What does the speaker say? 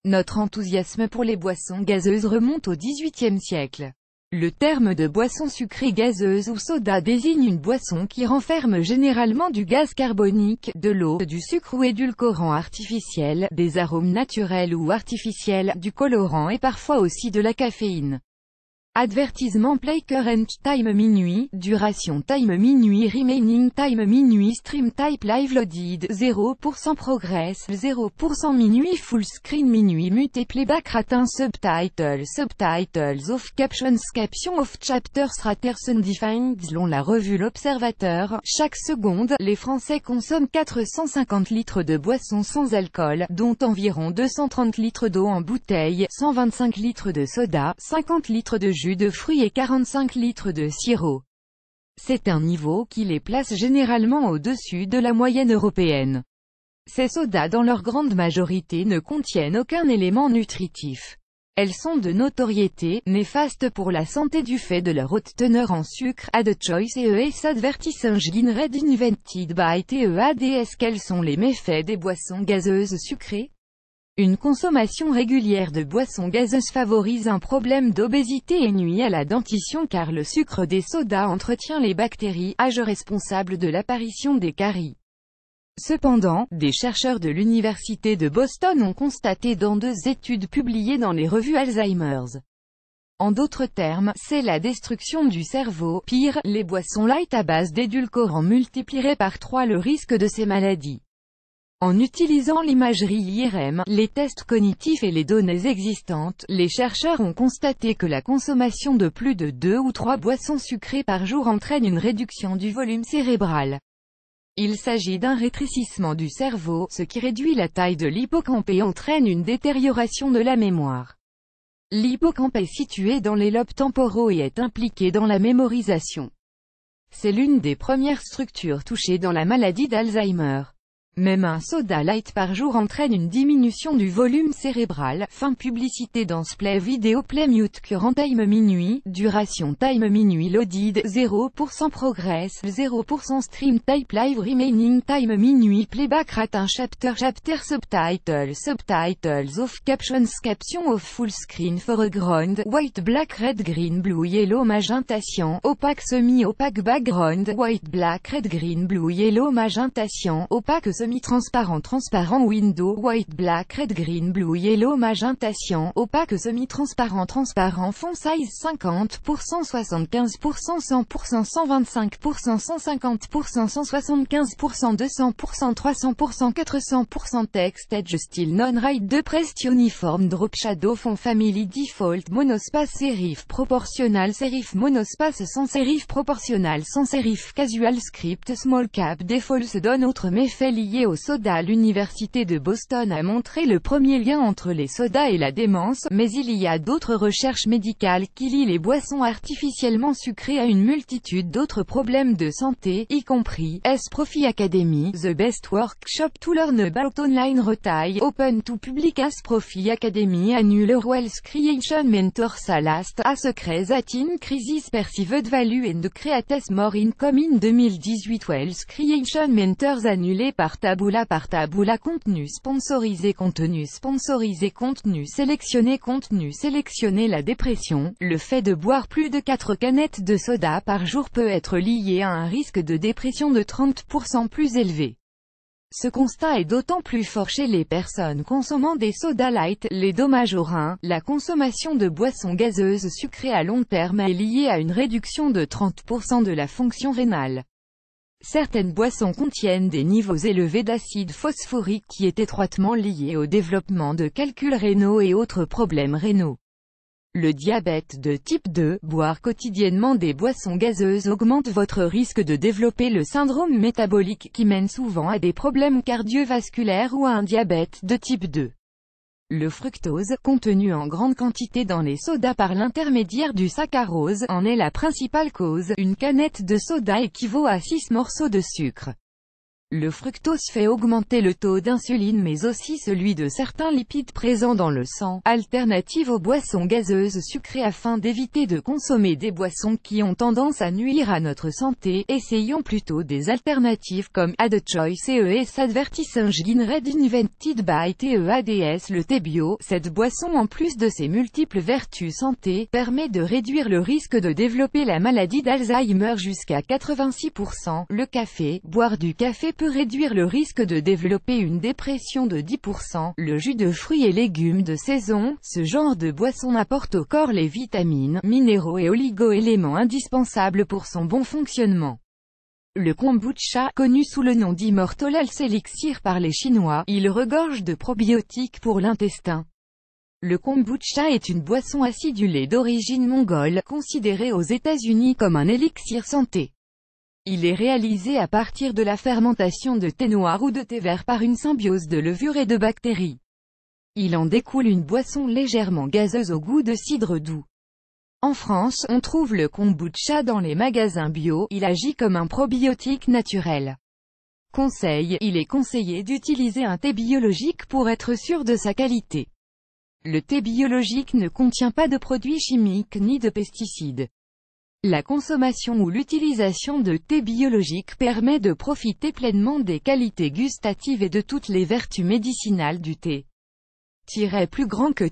Notre enthousiasme pour les boissons gazeuses remonte au XVIIIe siècle. Le terme de boisson sucrée gazeuse ou soda désigne une boisson qui renferme généralement du gaz carbonique, de l'eau, du sucre ou édulcorant artificiel, des arômes naturels ou artificiels, du colorant et parfois aussi de la caféine. Advertisement play current time minuit, duration time minuit remaining time minuit stream type live loaded 0% progress 0% minuit full screen minuit mute playback ratin subtitles off captions off chapters raters undefined. Selon la revue L'Observateur, chaque seconde, les Français consomment 450 litres de boissons sans alcool, dont environ 230 litres d'eau en bouteille, 125 litres de soda, 50 litres de jus de fruits et 45 litres de sirop. C'est un niveau qui les place généralement au-dessus de la moyenne européenne. Ces sodas dans leur grande majorité ne contiennent aucun élément nutritif. Elles sont de notoriété néfastes pour la santé du fait de leur haute teneur en sucre, add choice et ES advertising red invented by TEADS. Quels sont les méfaits des boissons gazeuses sucrées? Une consommation régulière de boissons gazeuses favorise un problème d'obésité et nuit à la dentition car le sucre des sodas entretient les bactéries, âge responsable de l'apparition des caries. Cependant, des chercheurs de l'Université de Boston ont constaté dans 2 études publiées dans les revues Alzheimer's. En d'autres termes, c'est la destruction du cerveau. Pire, les boissons light à base d'édulcorants multiplieraient par 3 le risque de ces maladies. En utilisant l'imagerie IRM, les tests cognitifs et les données existantes, les chercheurs ont constaté que la consommation de plus de 2 ou 3 boissons sucrées par jour entraîne une réduction du volume cérébral. Il s'agit d'un rétrécissement du cerveau, ce qui réduit la taille de l'hippocampe et entraîne une détérioration de la mémoire. L'hippocampe est situé dans les lobes temporaux et est impliqué dans la mémorisation. C'est l'une des premières structures touchées dans la maladie d'Alzheimer. Même un soda light par jour entraîne une diminution du volume cérébral. Fin publicité dans play vidéo play mute current time minuit, duration time minuit loaded 0% progress 0% stream type live remaining time minuit playback ratin chapter subtitles off captions off full screen foreground white black red green blue yellow magenta cyan opaque semi-opaque background white black red green blue yellow magenta cyan opaque semi-transparent transparent window white black red green blue yellow magenta cyan opaque semi-transparent transparent font size 50%, 75%, 100%, 125%, 150%, 175%, 200%, 300%, 400% text edge style non-right de pressed uniform drop shadow font family default monospace serif proportional serif monospace sans serif proportional sans serif casual script small cap default se donne autre méfait lié au soda. L'Université de Boston a montré le premier lien entre les sodas et la démence, mais il y a d'autres recherches médicales qui lient les boissons artificiellement sucrées à une multitude d'autres problèmes de santé, y compris S-Profi Academy, The Best Workshop to Learn About Online Retail, Open to Public S-Profi Academy Annual Wealth Creation Mentor Last a Secrets in Crisis Perceived Value and Creates More Income in 2018 Wealth Creation Mentors annulé par Taboola contenu sponsorisé contenu sélectionné. La dépression, le fait de boire plus de 4 canettes de soda par jour peut être lié à un risque de dépression de 30% plus élevé. Ce constat est d'autant plus fort chez les personnes consommant des sodas light. Les dommages aux reins, la consommation de boissons gazeuses sucrées à long terme est liée à une réduction de 30% de la fonction rénale. Certaines boissons contiennent des niveaux élevés d'acide phosphorique qui est étroitement lié au développement de calculs rénaux et autres problèmes rénaux. Le diabète de type 2, boire quotidiennement des boissons gazeuses augmente votre risque de développer le syndrome métabolique qui mène souvent à des problèmes cardiovasculaires ou à un diabète de type 2. Le fructose, contenu en grande quantité dans les sodas par l'intermédiaire du saccharose, en est la principale cause. Une canette de soda équivaut à 6 morceaux de sucre. Le fructose fait augmenter le taux d'insuline mais aussi celui de certains lipides présents dans le sang. Alternative aux boissons gazeuses sucrées. Afin d'éviter de consommer des boissons qui ont tendance à nuire à notre santé, essayons plutôt des alternatives comme Add Choice CES Advertising Red Invented by TEADS. Le thé bio, cette boisson en plus de ses multiples vertus santé, permet de réduire le risque de développer la maladie d'Alzheimer jusqu'à 86%. Le café, boire du café peut réduire le risque de développer une dépression de 10%. Le jus de fruits et légumes de saison, ce genre de boisson apporte au corps les vitamines, minéraux et oligo-éléments indispensables pour son bon fonctionnement. Le kombucha, connu sous le nom d'Immortal Health Elixir par les Chinois, il regorge de probiotiques pour l'intestin. Le kombucha est une boisson acidulée d'origine mongole, considérée aux États-Unis comme un élixir santé. Il est réalisé à partir de la fermentation de thé noir ou de thé vert par une symbiose de levure et de bactéries. Il en découle une boisson légèrement gazeuse au goût de cidre doux. En France, on trouve le kombucha dans les magasins bio, il agit comme un probiotique naturel. Conseil, il est conseillé d'utiliser un thé biologique pour être sûr de sa qualité. Le thé biologique ne contient pas de produits chimiques ni de pesticides. La consommation ou l'utilisation de thé biologique permet de profiter pleinement des qualités gustatives et de toutes les vertus médicinales du thé. Plus grand que